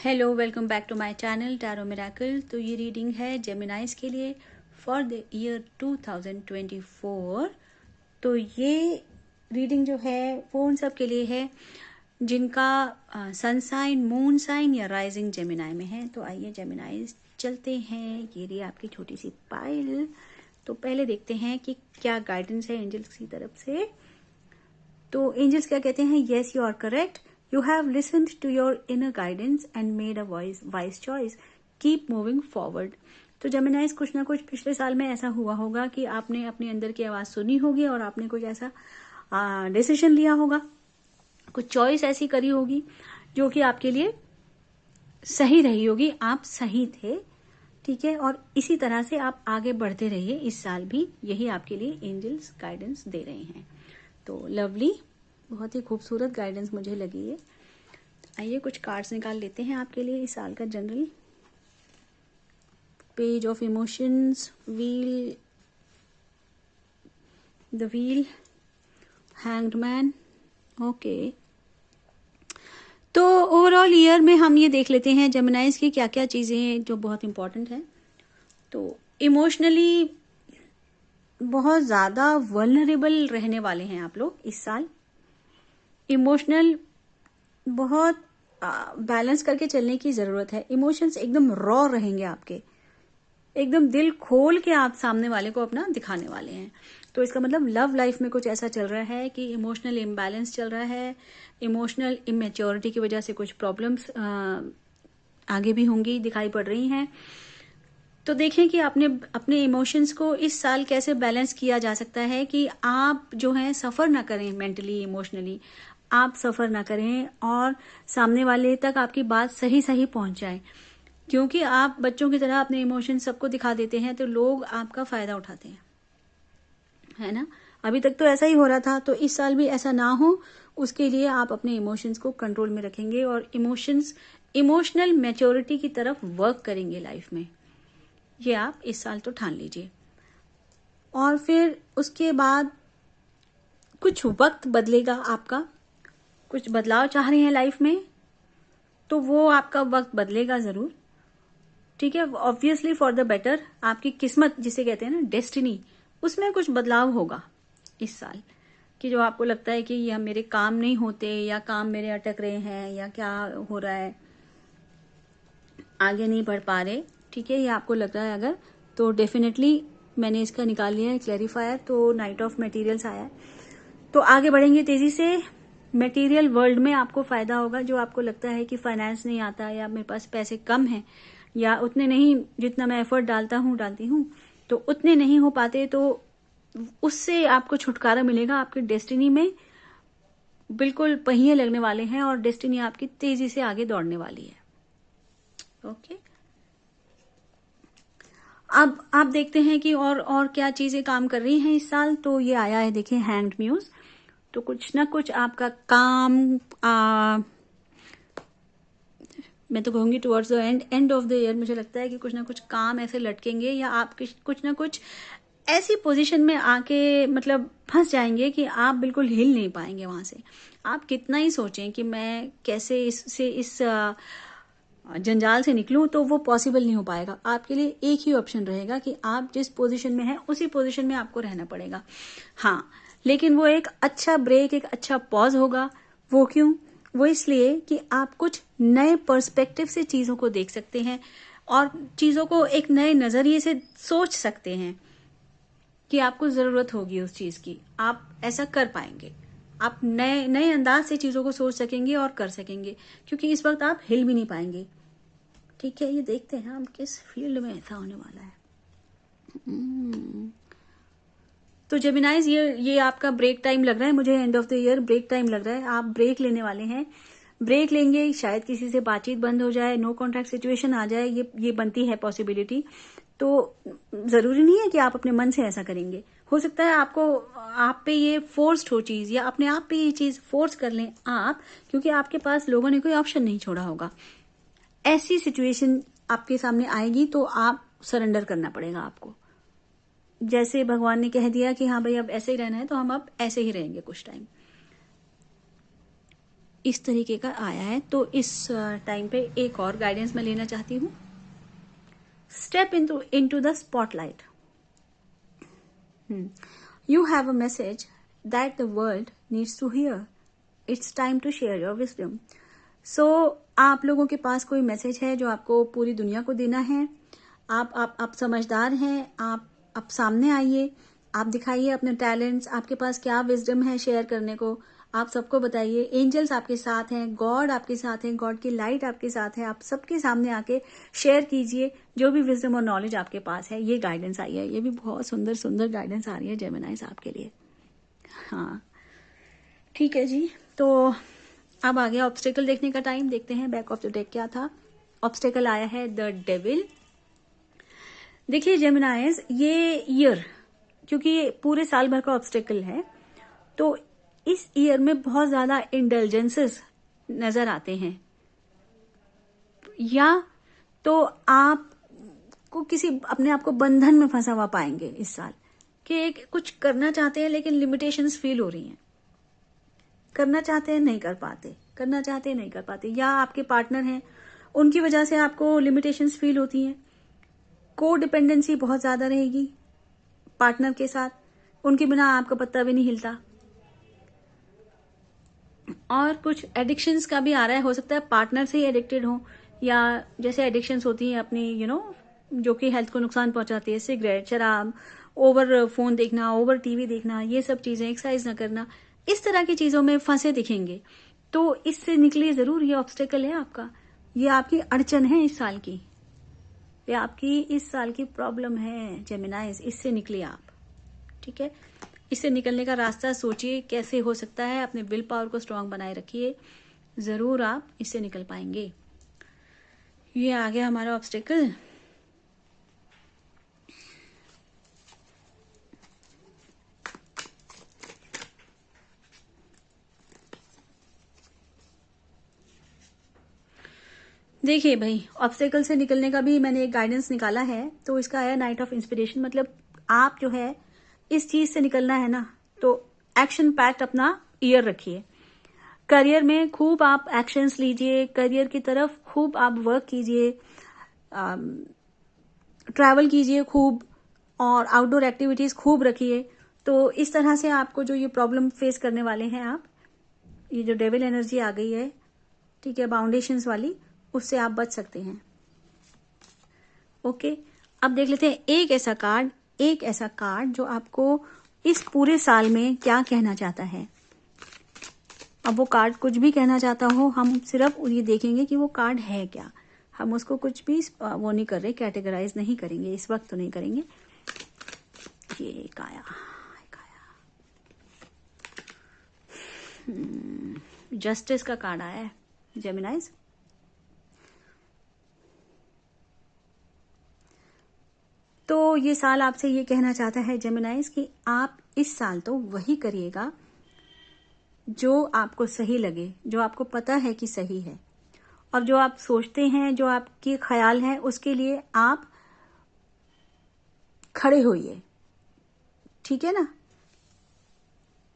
Hello, welcome back to my channel tarot miracle. तो ये reading है जेमिनाइज के लिए फॉर द ईयर 2024। तो ये रीडिंग जो है वो उन सब के लिए है जिनका सन साइन, मून साइन या राइजिंग जेमिनाई में है। तो आइए जेमिनाइज चलते हैं। ये रही आपकी छोटी सी पाइल। तो पहले देखते हैं कि क्या गाइडेंस है एंजल्स की तरफ से। तो एंजल्स क्या कहते हैं? Yes, you are correct. You have listened to your inner guidance and made a wise choice. Keep moving forward. तो जेमिनाइज कुछ ना कुछ पिछले साल में ऐसा हुआ होगा कि आपने अपने अंदर की आवाज सुनी होगी और आपने कुछ ऐसा डिसीजन लिया होगा, कुछ चॉइस ऐसी करी होगी जो कि आपके लिए सही रही होगी। आप सही थे, ठीक है। और इसी तरह से आप आगे बढ़ते रहिए इस साल भी। यही आपके लिए एंजल्स गाइडेंस दे रहे हैं। तो लवली, बहुत ही खूबसूरत गाइडेंस मुझे लगी है। आइए कुछ कार्ड्स निकाल लेते हैं आपके लिए इस साल का general. Page of emotions, wheel, the wheel, hanged man. Okay, तो ओवरऑल ईयर में हम ये देख लेते हैं जेमिनाइज की क्या क्या चीजें जो बहुत इंपॉर्टेंट है। तो इमोशनली बहुत ज्यादा वल्नरेबल रहने वाले हैं आप लोग इस साल। इमोशनल बहुत बैलेंस करके चलने की जरूरत है। इमोशंस एकदम रॉ रहेंगे आपके, एकदम दिल खोल के आप सामने वाले को अपना दिखाने वाले हैं। तो इसका मतलब लव लाइफ में कुछ ऐसा चल रहा है कि इमोशनल इम्बैलेंस चल रहा है। इमोशनल इमेच्योरिटी की वजह से कुछ प्रॉब्लम्स आगे भी होंगी, दिखाई पड़ रही हैं। तो देखें कि आपने अपने इमोशंस को इस साल कैसे बैलेंस किया जा सकता है कि आप जो है सफर ना करें मेंटली, इमोशनली आप सफर ना करें और सामने वाले तक आपकी बात सही सही पहुंच जाए। क्योंकि आप बच्चों की तरह अपने इमोशन सबको दिखा देते हैं तो लोग आपका फायदा उठाते हैं, है ना। अभी तक तो ऐसा ही हो रहा था, तो इस साल भी ऐसा ना हो उसके लिए आप अपने इमोशंस को कंट्रोल में रखेंगे और इमोशनल मैच्योरिटी की तरफ वर्क करेंगे लाइफ में। ये आप इस साल तो ठान लीजिए। और फिर उसके बाद कुछ वक्त बदलेगा आपका, कुछ बदलाव चाह रहे हैं लाइफ में तो वो आपका वक्त बदलेगा जरूर, ठीक है। Obviously for the better. आपकी किस्मत जिसे कहते हैं ना, डेस्टिनी, उसमें कुछ बदलाव होगा इस साल। कि जो आपको लगता है कि यह मेरे काम नहीं होते या काम मेरे अटक रहे हैं या क्या हो रहा है, आगे नहीं बढ़ पा रहे, ठीक है, ये आपको लग रहा है अगर, तो डेफिनेटली मैंने इसका निकाल लिया है क्लैरिफायर। तो नाइट ऑफ मटेरियल्स आया है। तो आगे बढ़ेंगे तेजी से। मटेरियल वर्ल्ड में आपको फायदा होगा। जो आपको लगता है कि फाइनेंस नहीं आता या मेरे पास पैसे कम हैं या उतने नहीं, जितना मैं एफर्ट डालती हूँ तो उतने नहीं हो पाते, तो उससे आपको छुटकारा मिलेगा। आपकी डेस्टिनी में बिल्कुल पहिए लगने वाले हैं और डेस्टिनी आपकी तेजी से आगे दौड़ने वाली है। ओके, अब आप देखते हैं कि और क्या चीजें काम कर रही हैं इस साल। तो ये आया है, देखिए, हैंग्ड म्यूज। तो कुछ ना कुछ आपका काम मैं तो कहूंगी towards the end of the year मुझे लगता है कि कुछ ना कुछ काम ऐसे लटकेंगे या आप कुछ ना कुछ ऐसी पोजीशन में आके मतलब फंस जाएंगे कि आप बिल्कुल हिल नहीं पाएंगे वहां से। आप कितना ही सोचें कि मैं कैसे इस जंजाल से निकलूं, तो वो पॉसिबल नहीं हो पाएगा। आपके लिए एक ही ऑप्शन रहेगा कि आप जिस पोजीशन में हैं उसी पोजीशन में आपको रहना पड़ेगा। हाँ, लेकिन वो एक अच्छा ब्रेक, एक अच्छा पॉज होगा। वो क्यों? वो इसलिए कि आप कुछ नए पर्सपेक्टिव से चीजों को देख सकते हैं और चीजों को एक नए नजरिए से सोच सकते हैं कि आपको जरूरत होगी उस चीज की, आप ऐसा कर पाएंगे। आप नए नए अंदाज से चीजों को सोच सकेंगे और कर सकेंगे, क्योंकि इस वक्त आप हिल भी नहीं पाएंगे, ठीक है। ये देखते हैं हम किस फील्ड में ऐसा होने वाला है। तो जेमिनाइज, ये आपका ब्रेक टाइम लग रहा है मुझे। End of the year break time लग रहा है। आप ब्रेक लेने वाले हैं। ब्रेक लेंगे, शायद किसी से बातचीत बंद हो जाए, नो कॉन्ट्रैक्ट सिचुएशन आ जाए, ये बनती है पॉसिबिलिटी। तो जरूरी नहीं है कि आप अपने मन से ऐसा करेंगे। हो सकता है आप पे ये फोर्स्ड हो चीज, या अपने आप पे ये चीज फोर्स कर लें आप, क्योंकि आपके पास लोगों ने कोई ऑप्शन नहीं छोड़ा होगा। ऐसी सिचुएशन आपके सामने आएगी तो आप सरेंडर करना पड़ेगा आपको। जैसे भगवान ने कह दिया कि हाँ भाई अब ऐसे ही रहना है, तो हम अब ऐसे ही रहेंगे कुछ टाइम। इस तरीके का आया है। तो इस टाइम पे एक और गाइडेंस मैं लेना चाहती हूँ। Step into the spotlight. You have a message that the world needs to hear. It's time to share your wisdom. So आप लोगों के पास कोई मैसेज है जो आपको पूरी दुनिया को देना है। आप समझदार हैं। आप सामने आइए, आप दिखाइए अपने टैलेंट्स, आपके पास क्या विजडम है शेयर करने को, आप सबको बताइए। एंजल्स आपके साथ हैं, गॉड आपके साथ हैं, गॉड की लाइट आपके साथ है। आप सबके सामने आके शेयर कीजिए जो भी विजडम और नॉलेज आपके पास है। ये गाइडेंस आई है, ये भी बहुत सुंदर सुंदर गाइडेंस आ रही है जेमिनाइज आपके लिए। हाँ ठीक है जी। तो अब आ गया ऑब्स्टेकल देखने का टाइम। देखते हैं बैक ऑफ द डेक क्या था। ऑब्स्टेकल आया है द डेविल। देखिए जेमिनाइज, ये ईयर क्योंकि पूरे साल भर का ऑब्स्टेकल है, तो इस ईयर में बहुत ज्यादा इंडल्जेंसेस नजर आते हैं, या तो आप को किसी अपने आप को बंधन में फंसा हुआ पाएंगे इस साल, कि एक कुछ करना चाहते हैं लेकिन लिमिटेशंस फील हो रही हैं। करना चाहते हैं नहीं कर पाते, करना चाहते हैं नहीं कर पाते, या आपके पार्टनर हैं उनकी वजह से आपको लिमिटेशंस फील होती हैं। को डिपेंडेंसी बहुत ज्यादा रहेगी पार्टनर के साथ, उनके बिना आपका पत्ता भी नहीं हिलता। और कुछ एडिक्शंस का भी आ रहा है, हो सकता है पार्टनर से ही एडिक्टेड हो, या जैसे एडिक्शंस होती हैं अपनी जो कि हेल्थ को नुकसान पहुंचाती है, सिगरेट, शराब, ओवर फोन देखना, ओवर टीवी देखना, ये सब चीजें, एक्सरसाइज ना करना, इस तरह की चीजों में फंसे दिखेंगे। तो इससे निकलिए जरूर। ये ऑब्स्टेकल है आपका, ये आपकी अड़चन है इस साल की, ये आपकी इस साल की प्रॉब्लम है जेमिनाइज। इससे निकलिए आप, ठीक है। इससे निकलने का रास्ता सोचिए कैसे हो सकता है। अपने विल पावर को स्ट्रांग बनाए रखिए, जरूर आप इससे निकल पाएंगे। ये आ गया हमारा ऑब्स्टेकल। देखिए भाई, ऑब्स्टेकल से निकलने का भी मैंने एक गाइडेंस निकाला है। तो इसका है नाइट ऑफ इंस्पिरेशन। मतलब आप जो है इस चीज से निकलना है ना, तो एक्शन पैक्ट अपना ईयर रखिए। करियर में खूब आप एक्शंस लीजिए, करियर की तरफ खूब आप वर्क कीजिए, ट्रैवल कीजिए खूब, और आउटडोर एक्टिविटीज खूब रखिए। तो इस तरह से आपको जो ये प्रॉब्लम फेस करने वाले हैं आप, ये जो डेविल एनर्जी आ गई है, ठीक है, बाउंडेशंस वाली, उससे आप बच सकते हैं। ओके, अब देख लेते हैं एक ऐसा कार्ड जो आपको इस पूरे साल में क्या कहना चाहता है। अब वो कार्ड कुछ भी कहना चाहता हो, हम सिर्फ ये देखेंगे कि वो कार्ड है क्या। हम उसको कुछ भी वो नहीं कर रहे, कैटेगराइज नहीं करेंगे इस वक्त, तो नहीं करेंगे। ये काया जस्टिस का कार्ड आया है जेमिनाइज। तो ये साल आपसे ये कहना चाहता है जेमिनाइज कि आप इस साल तो वही करिएगा जो आपको सही लगे, जो आपको पता है कि सही है, और जो आप सोचते हैं, जो आपके ख्याल हैं, उसके लिए आप खड़े होइए, ठीक है ना।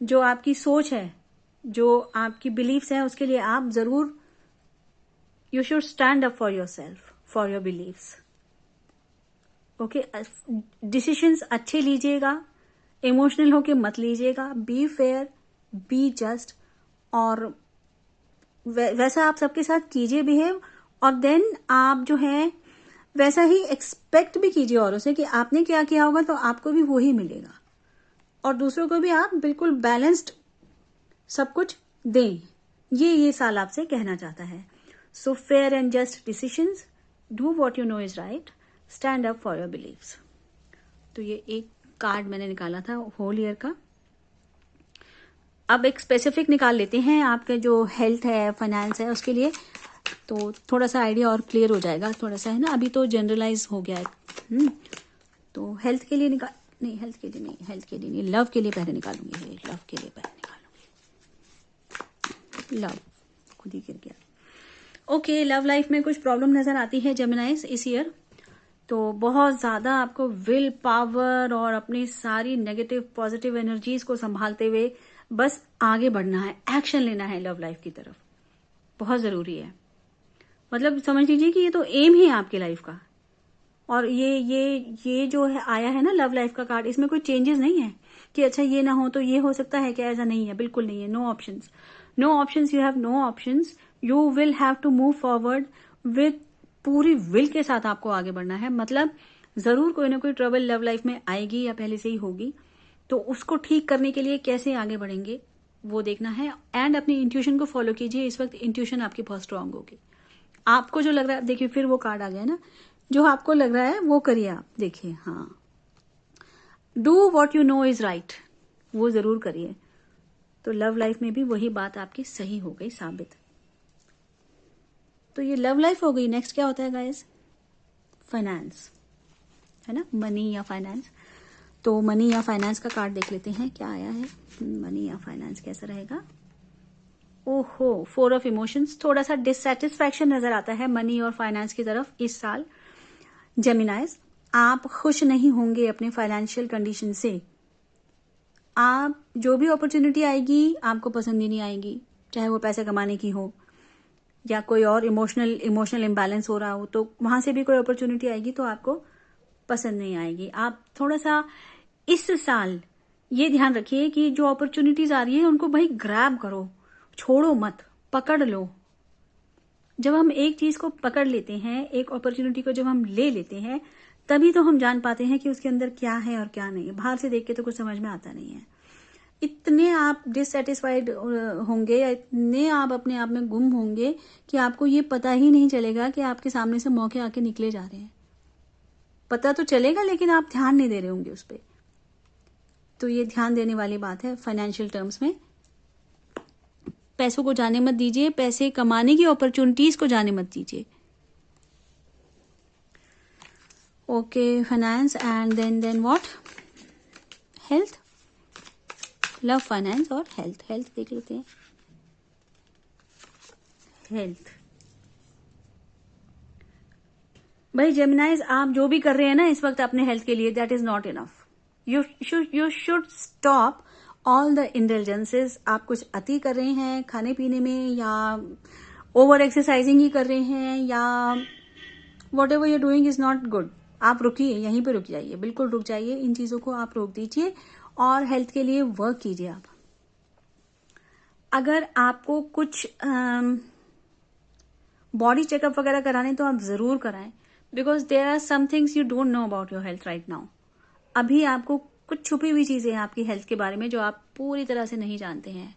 जो आपकी सोच है, जो आपकी बिलीफ्स हैं, उसके लिए आप जरूर, you should stand up for your self, for your beliefs. Okay, decisions अच्छे लीजिएगा, इमोशनल होके मत लीजिएगा। बी फेयर, बी जस्ट, और वैसा आप सबके साथ कीजिए बिहेव, और देन आप जो है वैसा ही एक्सपेक्ट भी कीजिए औरों से कि आपने क्या किया होगा तो आपको भी वही मिलेगा, और दूसरों को भी आप बिल्कुल बैलेंस्ड सब कुछ दें। ये साल आपसे कहना चाहता है। So fair and just decisions, do what you know is right, stand up for your beliefs. तो ये एक कार्ड मैंने निकाला था होल ईयर का। अब एक स्पेसिफिक निकाल लेते हैं आपके जो हेल्थ है, फाइनेंस है, उसके लिए, तो थोड़ा सा आइडिया और क्लियर हो जाएगा, थोड़ा सा है ना। अभी तो जनरलाइज हो गया है। तो हेल्थ के लिए नहीं, हेल्थ के लिए नहीं, लव के लिए पहले निकालूंगी। लव के लिए पहले निकालूंगी। लव खुद ही गिर गया। ओके, लव लाइफ में कुछ प्रॉब्लम नजर आती है जेमिनाइज इस ईयर। तो बहुत ज्यादा आपको विल पावर और अपनी सारी नेगेटिव पॉजिटिव एनर्जीज को संभालते हुए बस आगे बढ़ना है, एक्शन लेना है लव लाइफ की तरफ। बहुत ज़रूरी है। मतलब समझ लीजिए कि ये तो एम ही है आपकी लाइफ का। और ये जो है आया है ना लव लाइफ का कार्ड, इसमें कोई चेंजेस नहीं है कि अच्छा ये ना हो तो ये हो सकता है क्या, ऐसा नहीं है, बिल्कुल नहीं है। No options, no options, you have no options, you will have to move forward with पूरी विल के साथ आपको आगे बढ़ना है। मतलब जरूर कोई ना कोई ट्रबल लव लाइफ में आएगी या पहले से ही होगी, तो उसको ठीक करने के लिए कैसे आगे बढ़ेंगे वो देखना है। एंड अपनी इंट्यूशन को फॉलो कीजिए, इस वक्त इंट्यूशन आपकी बहुत स्ट्रांग होगी। आपको जो लग रहा है, देखिए फिर वो कार्ड आ गया ना, जो आपको लग रहा है वो करिए आप। देखिए हाँ, do what you know is right, वो जरूर करिए। तो लव लाइफ में भी वही बात आपकी सही हो गई साबित। तो ये लव लाइफ हो गई। नेक्स्ट क्या होता है गाइस? फाइनेंस, है ना, मनी या फाइनेंस। तो मनी या फाइनेंस का कार्ड देख लेते हैं क्या आया है। मनी या फाइनेंस कैसा रहेगा? ओहो, 4 ऑफ इमोशंस। थोड़ा सा डिससेटिस्फैक्शन नजर आता है मनी और फाइनेंस की तरफ इस साल। जेमिनाइज, आप खुश नहीं होंगे अपने फाइनेंशियल कंडीशन से। आप जो भी अपॉर्चुनिटी आएगी आपको पसंद ही नहीं आएगी, चाहे वो पैसे कमाने की हो या कोई और इमोशनल इम्बैलेंस हो रहा हो, तो वहां से भी कोई अपॉर्चुनिटी आएगी तो आपको पसंद नहीं आएगी। आप थोड़ा सा इस साल ये ध्यान रखिए कि जो अपॉर्चुनिटीज आ रही है उनको भाई ग्रैब करो, छोड़ो मत, पकड़ लो। जब हम एक चीज को पकड़ लेते हैं, एक अपॉर्चुनिटी को जब हम ले लेते हैं, तभी तो हम जान पाते हैं कि उसके अंदर क्या है और क्या नहीं है। बाहर से देख के तो कुछ समझ में आता नहीं है। इतने आप डिससेटिस्फाइड होंगे या इतने आप अपने आप में गुम होंगे कि आपको ये पता ही नहीं चलेगा कि आपके सामने से मौके आके निकले जा रहे हैं। पता तो चलेगा लेकिन आप ध्यान नहीं दे रहे होंगे उस पर। तो ये ध्यान देने वाली बात है फाइनेंशियल टर्म्स में। पैसों को जाने मत दीजिए, पैसे कमाने की अपॉर्चुनिटीज को जाने मत दीजिए। Okay, finance and then what? Health, love, finance और हेल्थ। हेल्थ देख लेते हैं। हेल्थ, भाई जेमिनाइज, आप जो भी कर रहे हैं ना इस वक्त अपने हेल्थ के लिए, that is not enough. You should stop all the intelligences. आप कुछ अति कर रहे हैं खाने पीने में, या ओवर एक्सरसाइजिंग ही कर रहे हैं, या what ever you're doing is not good. आप रुकिए, यहीं पे रुक जाइए, बिल्कुल रुक जाइए। इन चीजों को आप रोक दीजिए और हेल्थ के लिए वर्क कीजिए आप। अगर आपको कुछ बॉडी चेकअप वगैरह कराने तो आप जरूर कराएं, because there are some things you don't know about your health right now. अभी आपको कुछ छुपी हुई चीजें हैं आपकी हेल्थ के बारे में जो आप पूरी तरह से नहीं जानते हैं।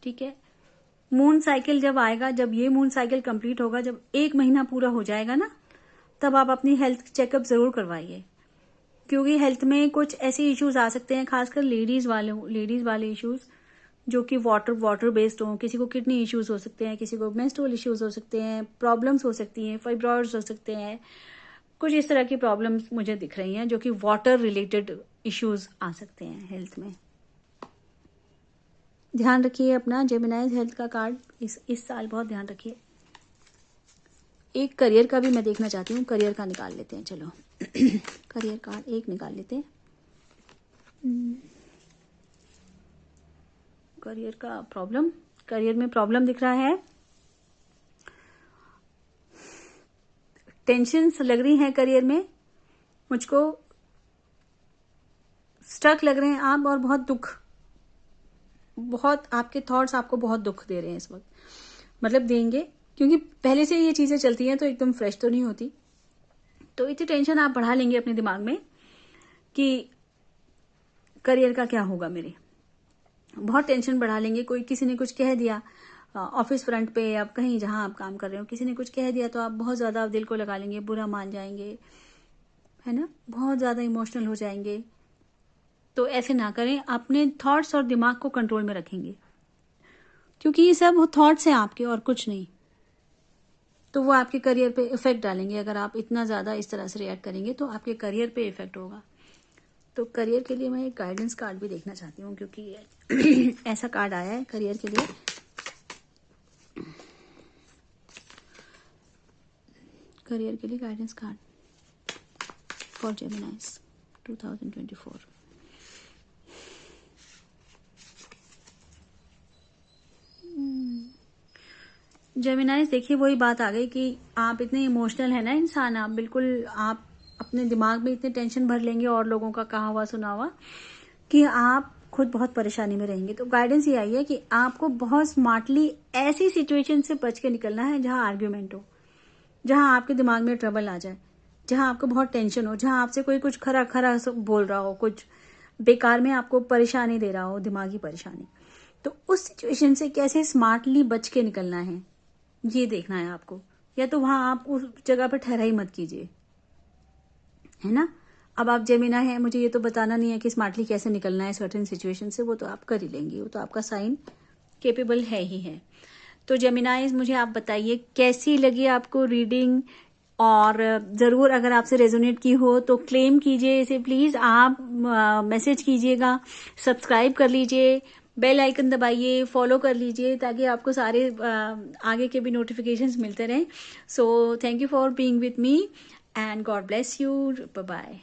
ठीक है, मून साइकिल जब आएगा, जब ये मून साइकिल कंप्लीट होगा, जब 1 महीना पूरा हो जाएगा ना, तब आप अपनी हेल्थ चेकअप जरूर करवाइए। क्योंकि हेल्थ में कुछ ऐसे इश्यूज आ सकते हैं, खासकर लेडीज वाले इश्यूज जो कि वाटर बेस्ड हो। किसी को किडनी इश्यूज हो सकते हैं, किसी को मेंस्ट्रुअल इश्यूज हो सकते हैं, प्रॉब्लम्स हो सकती हैं, फाइब्रॉइड्स हो सकते हैं। कुछ इस तरह की प्रॉब्लम्स मुझे दिख रही हैं जो कि वाटर रिलेटेड इश्यूज आ सकते हैं हेल्थ में। ध्यान रखिए अपना। जेमिनाइज हेल्थ का कार्ड इस साल बहुत ध्यान रखिए। एक करियर का भी मैं देखना चाहती हूँ, करियर का निकाल लेते हैं, चलो करियर कार्ड एक निकाल लेते हैं। करियर का प्रॉब्लम, करियर में प्रॉब्लम दिख रहा है, टेंशन्स लग रही हैं करियर में, मुझको स्टक लग रहे हैं आप, और बहुत दुख, बहुत आपके थॉट्स आपको बहुत दुख दे रहे हैं इस वक्त। मतलब देंगे, क्योंकि पहले से ये चीजें चलती हैं तो एकदम फ्रेश तो नहीं होती। तो इतनी टेंशन आप बढ़ा लेंगे अपने दिमाग में कि करियर का क्या होगा मेरे। बहुत टेंशन बढ़ा लेंगे। कोई किसी ने कुछ कह दिया ऑफिस फ्रंट पे, आप कहीं जहां आप काम कर रहे हो, किसी ने कुछ कह दिया तो आप बहुत ज्यादा दिल को लगा लेंगे, बुरा मान जाएंगे, है ना, बहुत ज्यादा इमोशनल हो जाएंगे। तो ऐसे ना करें, अपने थॉट्स और दिमाग को कंट्रोल में रखेंगे, क्योंकि ये सब थॉट्स हैं आपके और कुछ नहीं। तो वो आपके करियर पे इफेक्ट डालेंगे। अगर आप इतना ज्यादा इस तरह से रिएक्ट करेंगे तो आपके करियर पे इफेक्ट होगा। तो करियर के लिए मैं एक गाइडेंस कार्ड भी देखना चाहती हूँ, क्योंकि ऐसा कार्ड आया है करियर के लिए। करियर के लिए गाइडेंस कार्ड फॉर जेमिनाइज 2024। जेमिनाइज देखिए वही बात आ गई कि आप इतने इमोशनल है ना इंसान, आप बिल्कुल आप अपने दिमाग में इतने टेंशन भर लेंगे और लोगों का कहा हुआ सुना हुआ कि आप खुद बहुत परेशानी में रहेंगे। तो गाइडेंस ये आई है कि आपको बहुत स्मार्टली ऐसी सिचुएशन से बच के निकलना है जहां आर्ग्यूमेंट हो, जहां आपके दिमाग में ट्रबल आ जाए, जहां आपको बहुत टेंशन हो, जहां आपसे कोई कुछ खरा खरा बोल रहा हो, कुछ बेकार में आपको परेशानी दे रहा हो, दिमागी परेशानी। तो उस सिचुएशन से कैसे स्मार्टली बच के निकलना है ये देखना है आपको। या तो वहां आप उस जगह पर ठहरा ही मत कीजिए, है ना। अब आप जेमिना है, मुझे ये तो बताना नहीं है कि स्मार्टली कैसे निकलना है सर्टेन सिचुएशन से, वो तो आप कर ही लेंगे, वो तो आपका साइन केपेबल है ही है। तो जेमिनाइज मुझे आप बताइए कैसी लगी आपको रीडिंग, और ज़रूर अगर आपसे रेजोनेट की हो तो क्लेम कीजिए इसे प्लीज़, आप मैसेज कीजिएगा, सब्सक्राइब कर लीजिए, बेल आइकन दबाइए, फॉलो कर लीजिए ताकि आपको सारे आगे के भी नोटिफिकेशंस मिलते रहें। So thank you for being with me and God bless you, bye bye.